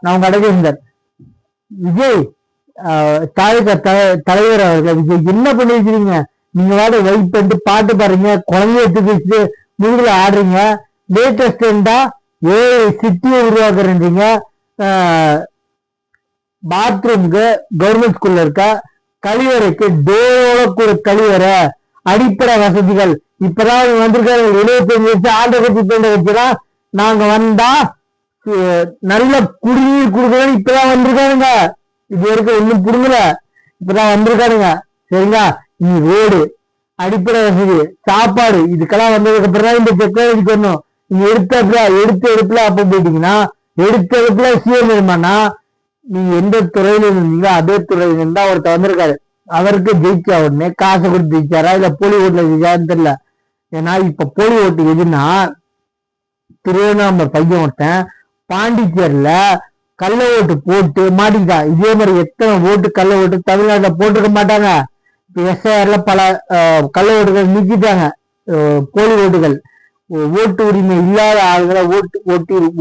நான் கடைக்கு இருந்தார் விஜய் தலைவர் அவர்கள் விஜய் என்ன பண்ணி வச்சிருக்கீங்க? நீங்க வாட வெயிட் பண்ணிட்டு பாட்டு பாருங்க, குழந்தைய தூக்கி வச்சுட்டு முதுகுல ஆடுறீங்க. லேட்டஸ்டா 7 சிட்டியை உருவாக்குறீங்க. பாத்ரூமுக்கு கவர்மெண்ட் ஸ்கூல்ல இருக்க கழிவறைக்கு டோரோட கழிவறை, அடிப்படை வசதிகள். இப்பதான் வந்திருக்காரு 75 வருஷம் ஆண்ட கட்சி பேண்ட வச்சுதான் நாங்க வந்தா நல்ல குடிநீர் கொடுக்கணும். இப்பதான் வந்திருக்காருங்க, இது வரைக்கும் ஒண்ணும் புடுங்கல, இப்பதான் வந்திருக்காருங்க. சரிங்களா? நீ ரோடு, அடிப்படை வசதி, சாப்பாடு, இதுக்கெல்லாம் வந்ததுக்கு அப்புறம் தான் இந்த டெக்னாலஜிக்கு வரணும். நீங்க எடுப்புல அப்ப போயிட்டீங்கன்னா எடுப்புல சிஎம் இருமானா நீங்க எந்த துறையில இருந்தீங்களோ அதே துறையில இருந்தா ஒருத்தர் வந்திருக்காரு. அவருக்கு ஜெயிச்சா உடனே காசை கொடுத்து ஜெயிச்சாரா இல்ல போலி ஓட்டுல ஜெயிச்சாருன்னு தெரியல. ஏன்னா இப்ப போலி ஓட்டு எதுன்னா, திருவண்ணாமலை பையன் ஒருத்தன் பாண்டிச்சேரியில கள்ள ஓட்டு போட்டு மாட்டிக்கிட்டான். இதே மாதிரி எத்தனை ஓட்டு கள்ள ஓட்டு தமிழ்நாட்டுல போட்டிருக்க மாட்டாங்க. இப்ப எஸ்ஐஆர்ல பல கள்ள ஓட்டுகள் நீக்கிட்டாங்க. போலி ஓட்டுகள், ஓட்டு உரிமை இல்லாத ஆளுங்களை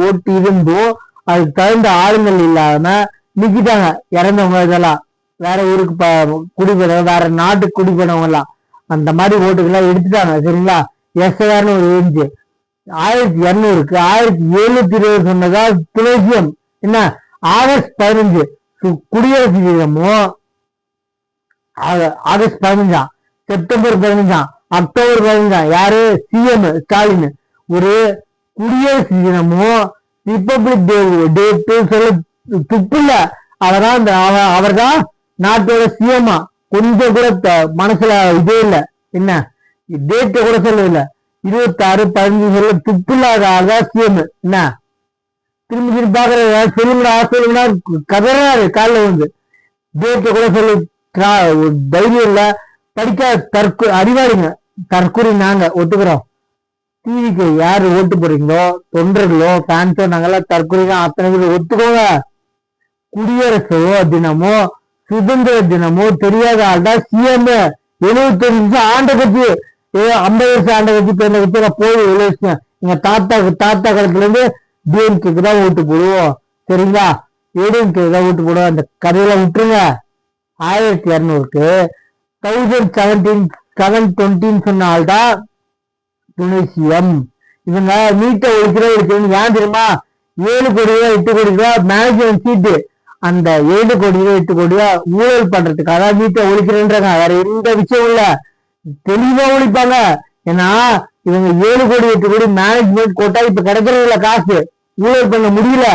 ஓட்டு இருந்தும் அதுக்கு தகுந்த ஆளுங்கள் இல்லாம நீக்கிட்டாங்க. இறந்தவங்க இதெல்லாம் வேற ஊருக்கு குடிபெறவங்க, வேற நாட்டுக்கு குடிபெறவங்க எல்லாம் அந்த மாதிரி ஓட்டுகள்லாம் எடுத்துட்டாங்க. சரிங்களா? எஸ்ஐஆர்னு ஒரு இருந்துச்சு 1200க்கு 1720 சொன்னதா துணைசியம். என்ன ஆகஸ்ட் 15 குடியரசு தினமும் ஆகஸ்ட் 15, செப்டம்பர் 15, அக்டோபர் 15 யாரு சிஎம் ஸ்டாலின் ஒரு குடியரசு தினமும் ரிப்பப்ளிக் டே சொல்ல துப்புல. அவர்தான் நாட்டோட சிஎம்மா. கொஞ்சம் கூட மனசுல இதே இல்லை, என்ன டேட்டை கூட சொல்லல. 26-15 சொல்ல துப்புல்லாத ஆள்தான் சிஎம். என்ன திரும்பி பாக்குற சொல்லுங்களா கதறாரு காலில் வந்து. டேட்டை கூட சொல்லு தைரியம் இல்ல. படிக்க அறிவாளிங்க, தற்கொலை நாங்க ஒத்துக்கிறோம். டிவிக்கு யாரு ஓட்டு போறீங்களோ, தொண்டர்களோ ஃபேன்ஸோ, நாங்கெல்லாம் தற்கொலை தான். அத்தனை பேர் ஒத்துக்கோங்க. குடியரசோ தினமோ சுதந்திர தினமோ தெரியாத ஆள்தான் சிஎம். 75 வருஷம் ஆண்ட கட்சி, 50 வருஷம் ஆண்ட கட்சி பேண்ட கட்சி போய் 7 வருஷம். எங்க தாத்தா காலத்துல இருந்து டிஎம்கேக்கு தான் ஓட்டு போடுவோம். சரிங்களா? ஏடிஎம்கே தான் ஓட்டு போடுவோம். அந்த கதையில விட்டுருங்க. 1200க்கு 720 சொன்ன ஆள்தான் துணை சிஎம். இவங்க நீட்டை ஒழிக்கிறோம் ஏன் தெரியுமா? 7 கோடி ரூபாய் 8 கோடி ரூபாய் மேனேஜ்மெண்ட் சீட்டு. அந்த 7 கோடி ரூபாய் 8 கோடி ரூபாய் ஊழல் பண்றதுக்காக நீட்டை ஒழிக்கிறேன்றாங்க. வேற எந்த விஷயம் இல்ல, தெளிவா ஒழிப்பாங்க. ஏன்னா இவங்க 7 கோடி 8 கோடி மேனேஜ்மெண்ட் கோட்டா இப்ப கிடைக்கிறது இல்ல, காசு ஊழல் பண்ண முடியல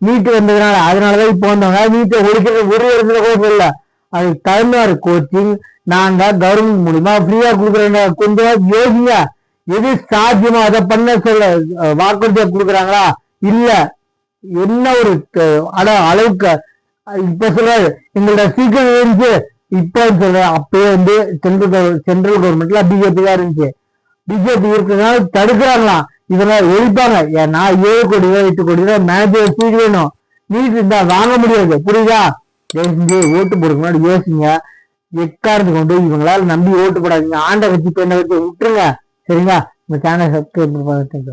நீட்டு வந்ததுனால. அதனாலதான் இப்ப வந்தவங்க நீட்டை ஒழிக்கிறது ஒரு இடத்துல கூட இல்ல. அதுக்கு தகுந்த கோச்சிங் நாங்க கவர்மெண்ட் மூலியமா ஃப்ரீயா கொடுக்குறோம். கொஞ்சம் யோசிங்க, எது சாத்தியமோ அதை பண்ண சொல்ல வாக்குறுதியா கொடுக்குறாங்களா இல்ல என்ன ஒரு அளவுக்கு. இப்ப சொல்றாரு எங்களோட சீக்கிரம் இருந்துச்சு, இப்ப சொல்ற அப்பயே வந்து சென்ட்ரல் கவர்மெண்ட்ல பிஜேபி தான் இருந்துச்சு. பிஜேபி இருக்கிறதுனால தடுக்கிறாங்களாம், இதெல்லாம் ஒழிப்பாங்க. ஏன்னா 7 கோடி ரூபாய் 8 கோடி ரூபாய் மேனேஜர் சீட் வேணும், நீட் இருந்தா வாங்க முடியாது. புரியுதா? ஓட்டு போடுறதுக்கு முன்னாடி யோசிங்க. எக்காரத்து கொண்டு இவங்களால நம்பி ஓட்டு போடாதீங்க. ஆண்ட வச்சு பெண்ணை வச்சு விட்டுருங்க. சரிங்களா? உங்க சேனல் சப்ஸ்கிரைப் பண்ணுங்க.